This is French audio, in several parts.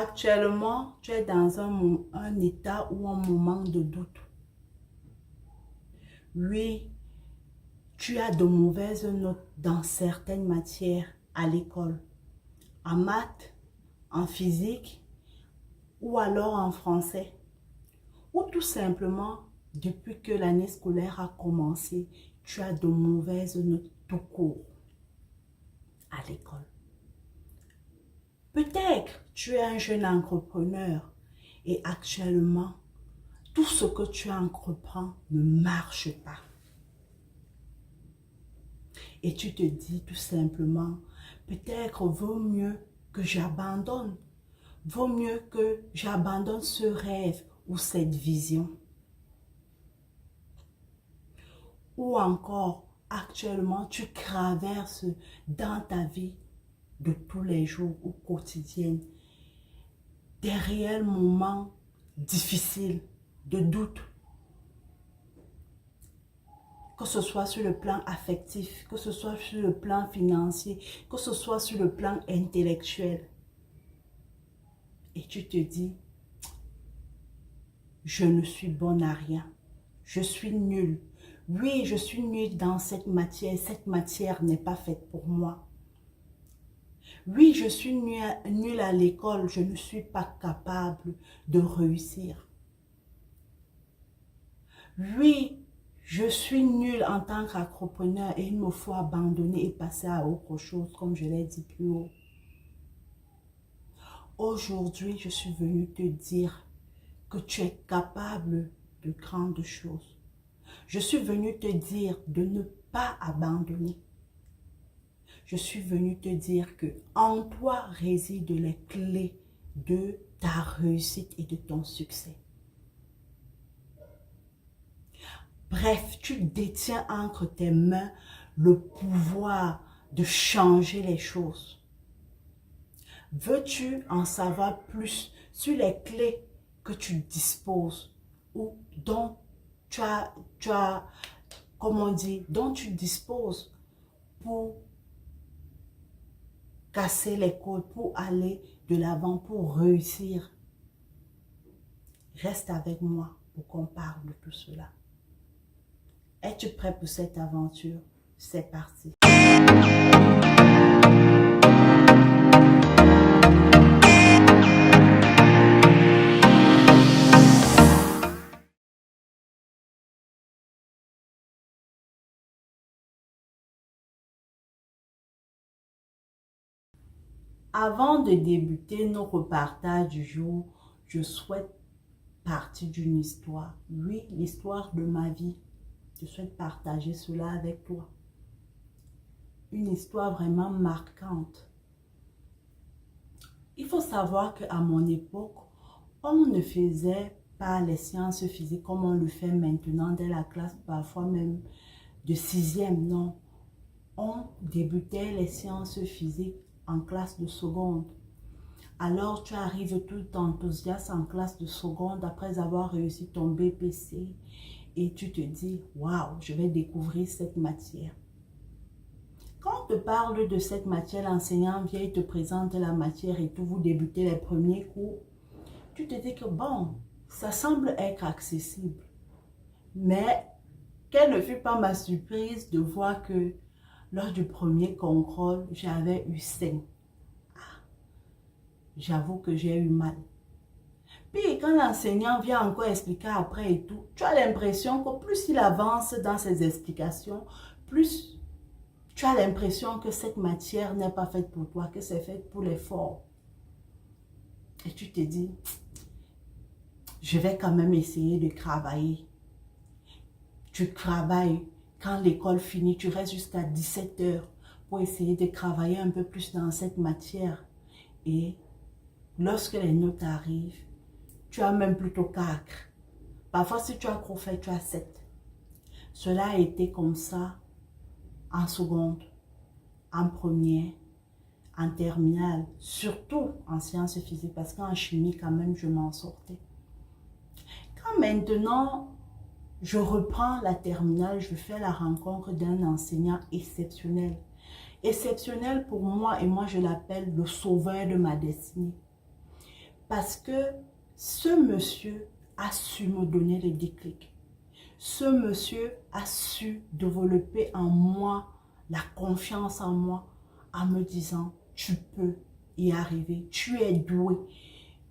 Actuellement, tu es dans un état ou un moment de doute. Oui, tu as de mauvaises notes dans certaines matières à l'école, en maths, en physique ou alors en français. Ou tout simplement, depuis que l'année scolaire a commencé, tu as de mauvaises notes tout court à l'école. Peut-être tu es un jeune entrepreneur et actuellement, tout ce que tu entreprends ne marche pas. Et tu te dis tout simplement, peut-être vaut mieux que j'abandonne. Vaut mieux que j'abandonne ce rêve ou cette vision. Ou encore, actuellement, tu traverses dans ta vie de tous les jours ou quotidienne des réels moments difficiles, de doute. Que ce soit sur le plan affectif, que ce soit sur le plan financier, que ce soit sur le plan intellectuel. Et tu te dis, je ne suis bonne à rien. Je suis nulle. Oui, je suis nulle dans cette matière. Cette matière n'est pas faite pour moi. Oui, je suis nulle à l'école. Je ne suis pas capable de réussir. Oui, je suis nulle en tant qu'entrepreneur et il me faut abandonner et passer à autre chose, comme je l'ai dit plus haut. Aujourd'hui, je suis venue te dire que tu es capable de grandes choses. Je suis venue te dire de ne pas abandonner. Je suis venue te dire que en toi résident les clés de ta réussite et de ton succès. Bref, tu détiens entre tes mains le pouvoir de changer les choses. Veux-tu en savoir plus sur les clés que tu disposes ou dont dont tu disposes pour casser les codes, pour aller de l'avant, pour réussir? Reste avec moi pour qu'on parle de tout cela. Es-tu prêt pour cette aventure? C'est parti. Avant de débuter notre partage du jour, je souhaite partir d'une histoire. Oui, l'histoire de ma vie. Je souhaite partager cela avec toi. Une histoire vraiment marquante. Il faut savoir qu'à mon époque, on ne faisait pas les sciences physiques comme on le fait maintenant dès la classe, parfois même de sixième, non. On débutait les sciences physiques en classe de seconde. Alors tu arrives tout enthousiaste en classe de seconde après avoir réussi ton BPC et tu te dis, waouh, je vais découvrir cette matière. Quand on te parle de cette matière, l'enseignant vient et te présente la matière et tout, vous débutez les premiers cours, tu te dis que bon, ça semble être accessible. Mais quelle ne fut pas ma surprise de voir que lors du premier contrôle, j'avais eu 5. J'avoue que j'ai eu mal. Puis quand l'enseignant vient encore expliquer après et tout, tu as l'impression que plus il avance dans ses explications, plus tu as l'impression que cette matière n'est pas faite pour toi, que c'est fait pour les forts. Et tu te dis, je vais quand même essayer de travailler. Tu travailles. Quand l'école finit, tu restes jusqu'à 17 heures pour essayer de travailler un peu plus dans cette matière. Et lorsque les notes arrivent, tu as même plutôt 4. Parfois, si tu as trop fait, tu as 7. Cela a été comme ça en seconde, en première, en terminale, surtout en sciences physiques, parce qu'en chimie, quand même, je m'en sortais. Quand maintenant, je reprends la terminale, je fais la rencontre d'un enseignant exceptionnel. Exceptionnel pour moi, et moi je l'appelle le sauveur de ma destinée. Parce que ce monsieur a su me donner le déclic. Ce monsieur a su développer en moi la confiance en moi en me disant, tu peux y arriver, tu es doué,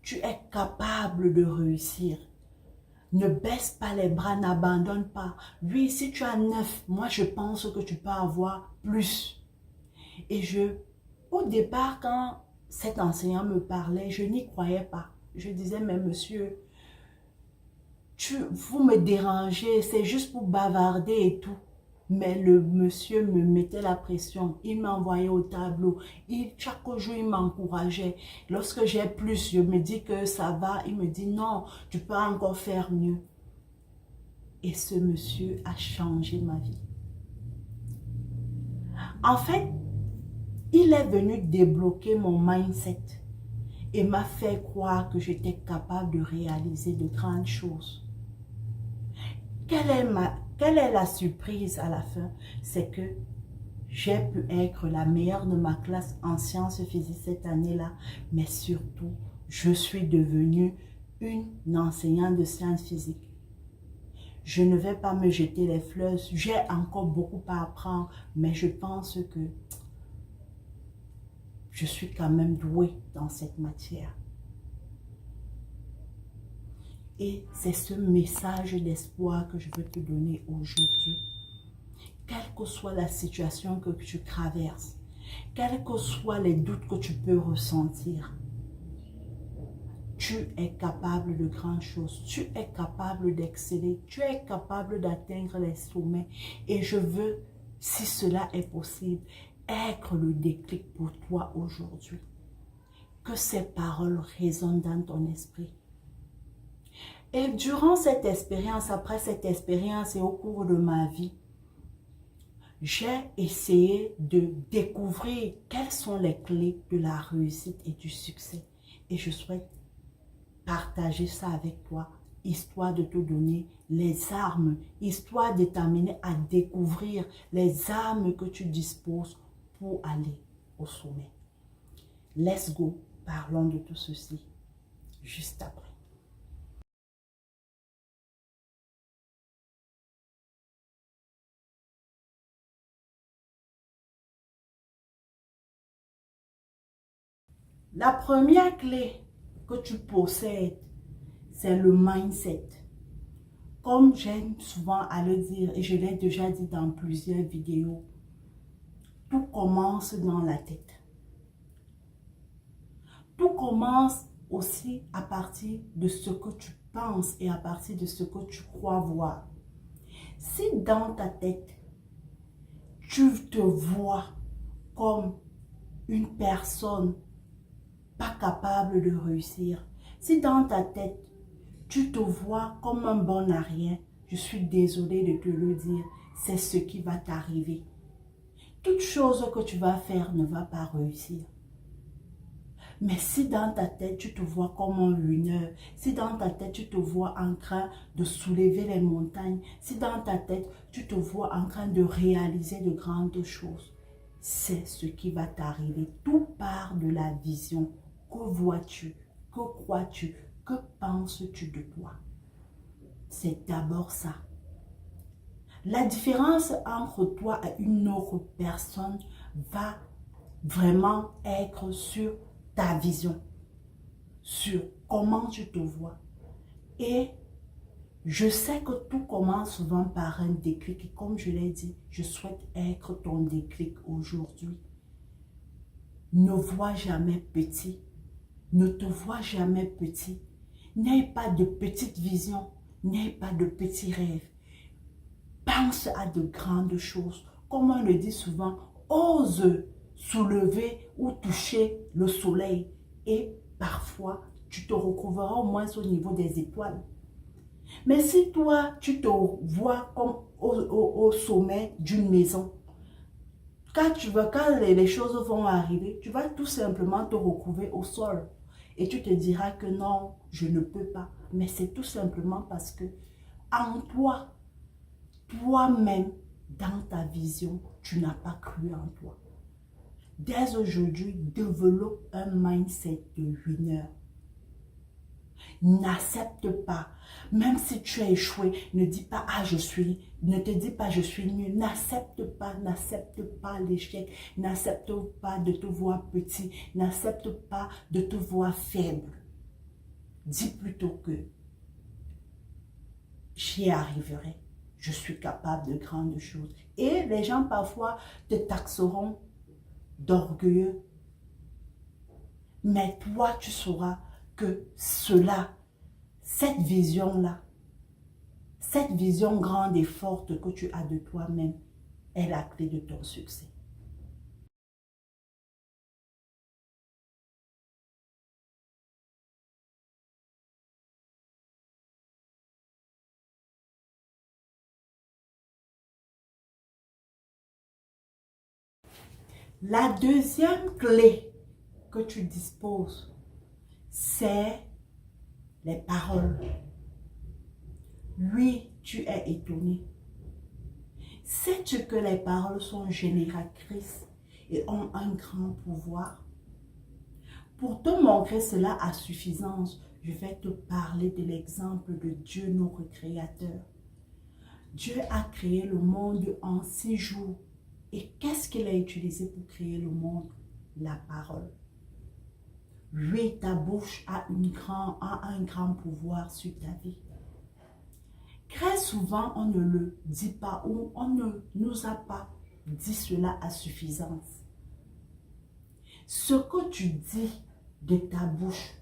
tu es capable de réussir. Ne baisse pas les bras, n'abandonne pas. Oui, si tu as 9, moi je pense que tu peux avoir plus. Et au départ, quand cet enseignant me parlait, je n'y croyais pas. Je disais, mais monsieur, vous me dérangez, c'est juste pour bavarder et tout. Mais le monsieur me mettait la pression, il m'envoyait au tableau, chaque jour il m'encourageait. Lorsque j'ai plus, je me dis que ça va, il me dit non, tu peux encore faire mieux. Et ce monsieur a changé ma vie. En fait, il est venu débloquer mon mindset et m'a fait croire que j'étais capable de réaliser de grandes choses. Quelle est la surprise à la fin? C'est que j'ai pu être la meilleure de ma classe en sciences physiques cette année-là, mais surtout, je suis devenue une enseignante de sciences physiques. Je ne vais pas me jeter les fleurs, j'ai encore beaucoup à apprendre, mais je pense que je suis quand même douée dans cette matière. Et c'est ce message d'espoir que je veux te donner aujourd'hui. Quelle que soit la situation que tu traverses, quels que soient les doutes que tu peux ressentir, tu es capable de grandes choses, tu es capable d'exceller, tu es capable d'atteindre les sommets. Et je veux, si cela est possible, être le déclic pour toi aujourd'hui. Que ces paroles résonnent dans ton esprit. Et durant cette expérience, après cette expérience et au cours de ma vie, j'ai essayé de découvrir quelles sont les clés de la réussite et du succès. Et je souhaite partager ça avec toi, histoire de te donner les armes, histoire de t'amener à découvrir les armes que tu disposes pour aller au sommet. Let's go, parlons de tout ceci juste après. La première clé que tu possèdes, c'est le mindset. Comme j'aime souvent à le dire, et je l'ai déjà dit dans plusieurs vidéos, tout commence dans la tête. Tout commence aussi à partir de ce que tu penses et à partir de ce que tu crois voir. Si dans ta tête, tu te vois comme une personne pas capable de réussir, si dans ta tête, tu te vois comme un bon à rien, je suis désolée de te le dire, c'est ce qui va t'arriver. Toute chose que tu vas faire ne va pas réussir. Mais si dans ta tête, tu te vois comme un winner, si dans ta tête, tu te vois en train de soulever les montagnes, si dans ta tête, tu te vois en train de réaliser de grandes choses, c'est ce qui va t'arriver. Tout part de la vision. Que vois-tu? Que crois-tu? Que penses-tu de toi? C'est d'abord ça. La différence entre toi et une autre personne va vraiment être sur ta vision, sur comment tu te vois. Et je sais que tout commence souvent par un déclic. Et comme je l'ai dit, je souhaite être ton déclic aujourd'hui. Ne vois jamais petit. Ne te vois jamais petit. N'aie pas de petite vision. N'aie pas de petits rêves. Pense à de grandes choses. Comme on le dit souvent, ose soulever ou toucher le soleil. Et parfois, tu te retrouveras au moins au niveau des étoiles. Mais si toi, tu te vois comme au sommet d'une maison, quand les choses vont arriver, tu vas tout simplement te retrouver au sol. Et tu te diras que non, je ne peux pas. Mais c'est tout simplement parce que en toi, toi-même, dans ta vision, tu n'as pas cru en toi. Dès aujourd'hui, développe un mindset de winner. N'accepte pas. Même si tu as échoué, ne dis pas, ah, ne te dis pas, je suis nul. N'accepte pas l'échec. N'accepte pas de te voir petit. N'accepte pas de te voir faible. Dis plutôt que j'y arriverai. Je suis capable de grandes choses. Et les gens parfois te taxeront d'orgueilleux. Mais toi, tu sauras que cette vision-là, cette vision grande et forte que tu as de toi-même est la clé de ton succès. La deuxième clé que tu disposes, c'est les paroles. Oui, tu es étonné. Sais-tu que les paroles sont génératrices et ont un grand pouvoir? Pour te montrer cela à suffisance, je vais te parler de l'exemple de Dieu, notre Créateur. Dieu a créé le monde en 6 jours. Et qu'est-ce qu'il a utilisé pour créer le monde? La parole. Oui, ta bouche a un grand pouvoir sur ta vie. Très souvent, on ne le dit pas ou on ne nous a pas dit cela à suffisance. Ce que tu dis de ta bouche,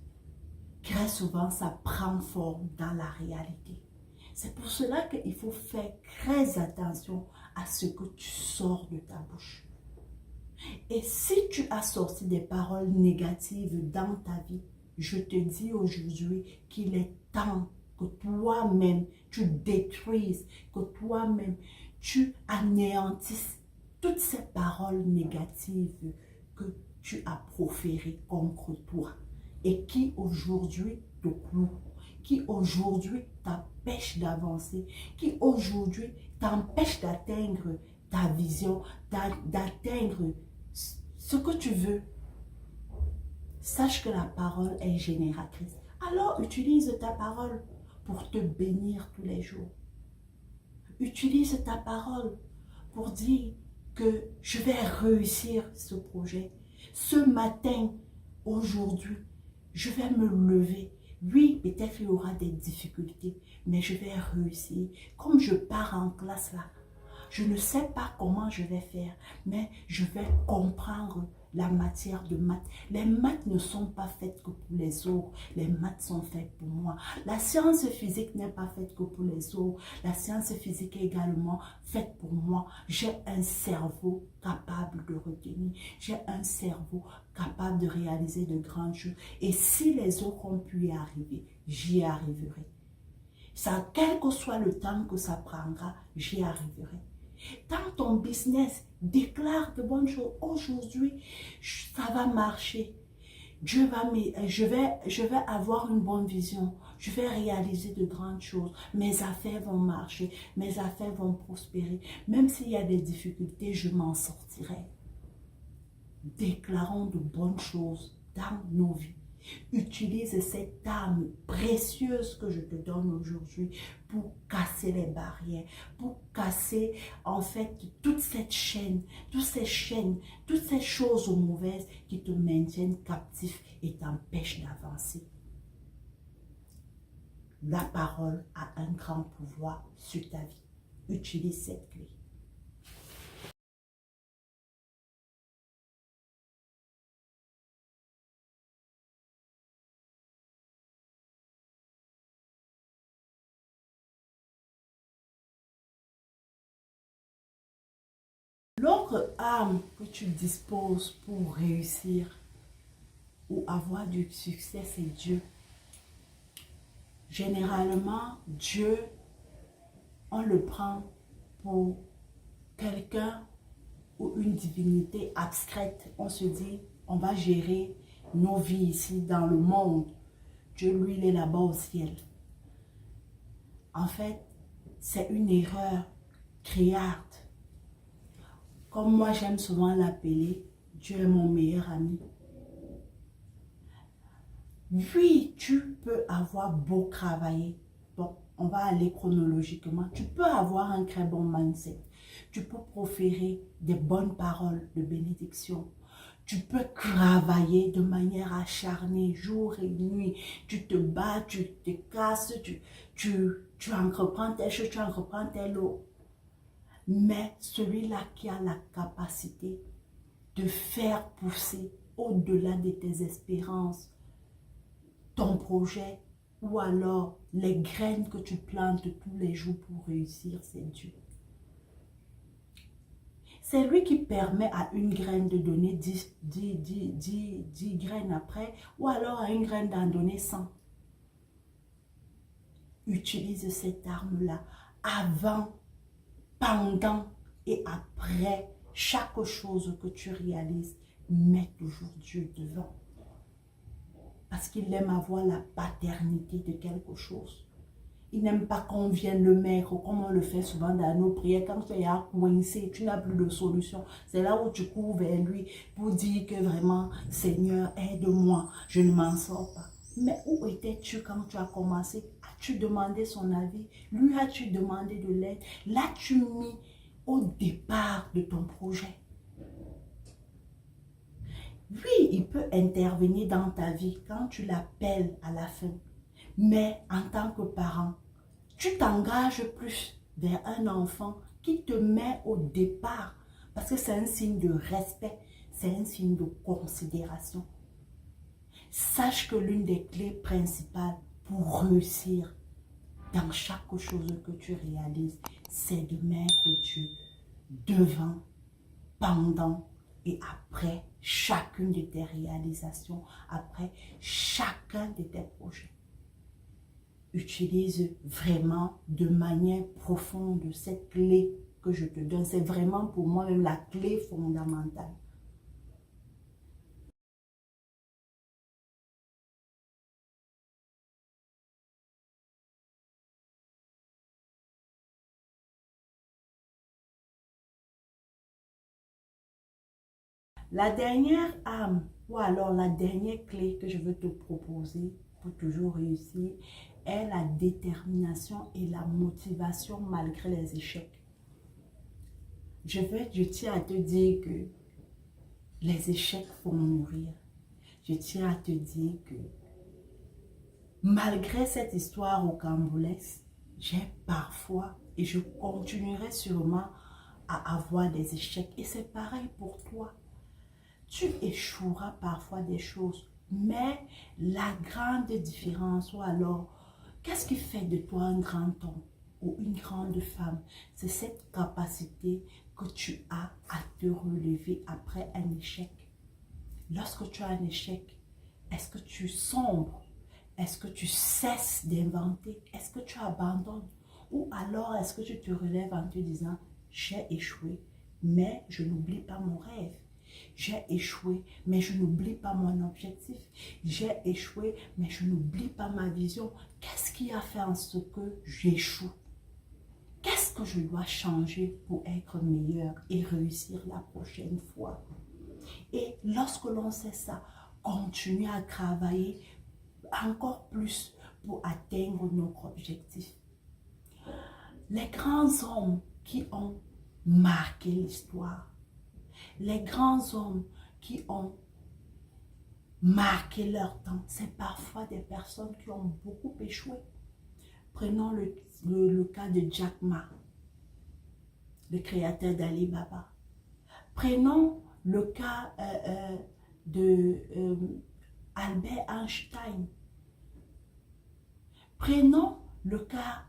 très souvent, ça prend forme dans la réalité. C'est pour cela qu'il faut faire très attention à ce que tu sors de ta bouche. Et si tu as sorti des paroles négatives dans ta vie, je te dis aujourd'hui qu'il est temps que toi-même, tu détruises, que toi-même, tu anéantisses toutes ces paroles négatives que tu as proférées contre toi et qui aujourd'hui te clouent, qui aujourd'hui t'empêchent d'avancer, qui aujourd'hui t'empêchent d'atteindre ta vision, d'atteindre ce que tu veux. Sache que la parole est génératrice. Alors utilise ta parole pour te bénir tous les jours. Utilise ta parole pour dire que je vais réussir ce projet. Ce matin, aujourd'hui, je vais me lever. Oui, peut-être il y aura des difficultés, mais je vais réussir. Comme je pars en classe là, je ne sais pas comment je vais faire, mais je vais comprendre la matière de maths. Les maths ne sont pas faites que pour les autres, les maths sont faites pour moi. La science physique n'est pas faite que pour les autres, la science physique est également faite pour moi. J'ai un cerveau capable de retenir, j'ai un cerveau capable de réaliser de grandes choses. Et si les autres ont pu y arriver, j'y arriverai. Ça, quel que soit le temps que ça prendra, j'y arriverai. Dans ton business, déclare de bonnes choses. Aujourd'hui, ça va marcher. Je vais avoir une bonne vision. Je vais réaliser de grandes choses. Mes affaires vont marcher. Mes affaires vont prospérer. Même s'il y a des difficultés, je m'en sortirai. Déclarons de bonnes choses dans nos vies. Utilise cette arme précieuse que je te donne aujourd'hui pour casser les barrières, pour casser en fait toute cette chaîne, toutes ces choses mauvaises qui te maintiennent captif et t'empêchent d'avancer. La parole a un grand pouvoir sur ta vie. Utilise cette clé. L'autre arme que tu disposes pour réussir ou avoir du succès, c'est Dieu. Généralement, Dieu, on le prend pour quelqu'un ou une divinité abstraite. On se dit, on va gérer nos vies ici dans le monde. Dieu, lui, il est là-bas au ciel. En fait, c'est une erreur criarde. Comme moi, j'aime souvent l'appeler, Dieu est mon meilleur ami. Oui, tu peux avoir beau travailler. Bon, on va aller chronologiquement. Tu peux avoir un très bon mindset. Tu peux proférer des bonnes paroles de bénédiction. Tu peux travailler de manière acharnée, jour et nuit. Tu te bats, tu te casses, tu entreprends telle chose, tu entreprends telle autre. Mais celui-là qui a la capacité de faire pousser au-delà de tes espérances, ton projet ou alors les graines que tu plantes tous les jours pour réussir, c'est Dieu. C'est lui qui permet à une graine de donner 10 graines après ou alors à une graine d'en donner 100. Utilise cette arme-là avant, pendant et après chaque chose que tu réalises. Mets toujours Dieu devant. Parce qu'il aime avoir la paternité de quelque chose. Il n'aime pas qu'on vienne le mettre, comme on le fait souvent dans nos prières. Quand tu es coincé, tu n'as plus de solution. C'est là où tu cours vers lui pour dire que vraiment, Seigneur, aide-moi, je ne m'en sors pas. Mais où étais-tu quand tu as commencé? As-tu demandé son avis? Lui as-tu demandé de l'aide? L'as-tu mis au départ de ton projet? Oui, il peut intervenir dans ta vie quand tu l'appelles à la fin. Mais en tant que parent, tu t'engages plus vers un enfant qui te met au départ parce que c'est un signe de respect, c'est un signe de considération. Sache que l'une des clés principales pour réussir dans chaque chose que tu réalises, c'est de mettre Dieu devant, pendant et après chacune de tes réalisations, après chacun de tes projets. Utilise vraiment de manière profonde cette clé que je te donne. C'est vraiment pour moi-même la clé fondamentale. La dernière arme ou alors la dernière clé que je veux te proposer pour toujours réussir est la détermination et la motivation malgré les échecs. Je tiens à te dire que les échecs font mourir. Je tiens à te dire que malgré cette histoire au Cambolaise, j'ai parfois et je continuerai sûrement à avoir des échecs. Et c'est pareil pour toi. Tu échoueras parfois des choses, mais la grande différence, ou alors, qu'est-ce qui fait de toi un grand homme ou une grande femme? C'est cette capacité que tu as à te relever après un échec. Lorsque tu as un échec, est-ce que tu sombres? Est-ce que tu cesses d'inventer? Est-ce que tu abandonnes? Ou alors est-ce que tu te relèves en te disant, j'ai échoué, mais je n'oublie pas mon rêve. J'ai échoué, mais je n'oublie pas mon objectif. J'ai échoué, mais je n'oublie pas ma vision. Qu'est-ce qui a fait en ce que j'échoue? Qu'est-ce que je dois changer pour être meilleur et réussir la prochaine fois? Et lorsque l'on sait ça, continue à travailler encore plus pour atteindre notre objectif. Les grands hommes qui ont marqué l'histoire, les grands hommes qui ont marqué leur temps, c'est parfois des personnes qui ont beaucoup échoué. Prenons le cas de Jack Ma, le créateur d'Ali Baba. Prenons le cas de Albert Einstein. Prenons le cas,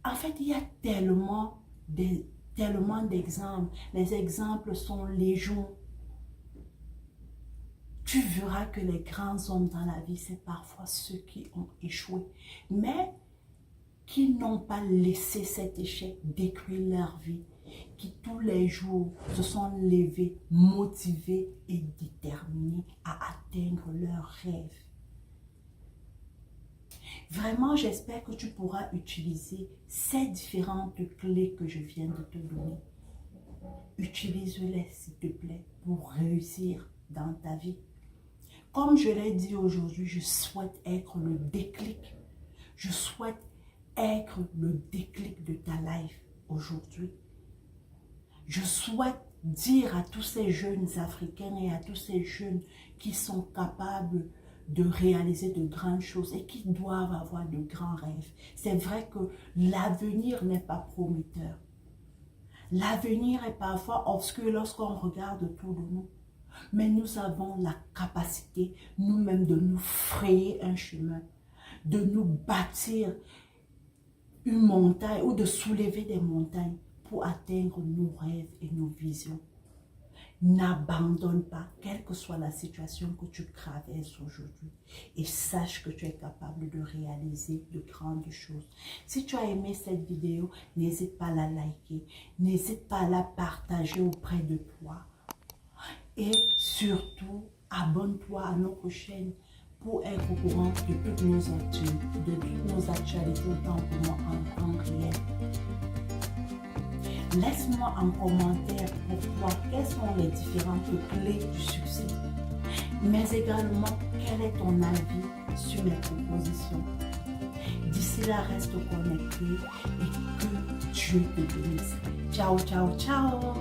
en fait, il y a tellement d'exemples. Les exemples sont légion. Tu verras que les grands hommes dans la vie, c'est parfois ceux qui ont échoué, mais qui n'ont pas laissé cet échec détruire leur vie, qui tous les jours se sont levés, motivés et déterminés à atteindre leurs rêves. Vraiment, j'espère que tu pourras utiliser ces différentes clés que je viens de te donner. Utilise-les, s'il te plaît, pour réussir dans ta vie. Comme je l'ai dit aujourd'hui, je souhaite être le déclic. Je souhaite être le déclic de ta life aujourd'hui. Je souhaite dire à tous ces jeunes Africains et à tous ces jeunes qui sont capables de réaliser de grandes choses et qui doivent avoir de grands rêves. C'est vrai que l'avenir n'est pas prometteur. L'avenir est parfois obscur lorsqu'on regarde autour de nous. Mais nous avons la capacité nous-mêmes de nous frayer un chemin, de nous bâtir une montagne ou de soulever des montagnes pour atteindre nos rêves et nos visions. N'abandonne pas, quelle que soit la situation que tu traverses aujourd'hui, et sache que tu es capable de réaliser de grandes choses. Si tu as aimé cette vidéo, n'hésite pas à la liker, n'hésite pas à la partager auprès de toi. Et surtout, abonne-toi à notre chaîne pour être au courant de toutes nos actualités autant que moi en temps réel. Laisse-moi en commentaire pour toi quelles sont les différentes clés du succès, mais également quel est ton avis sur mes propositions. D'ici là, reste connecté et que Dieu te bénisse. Ciao, ciao, ciao!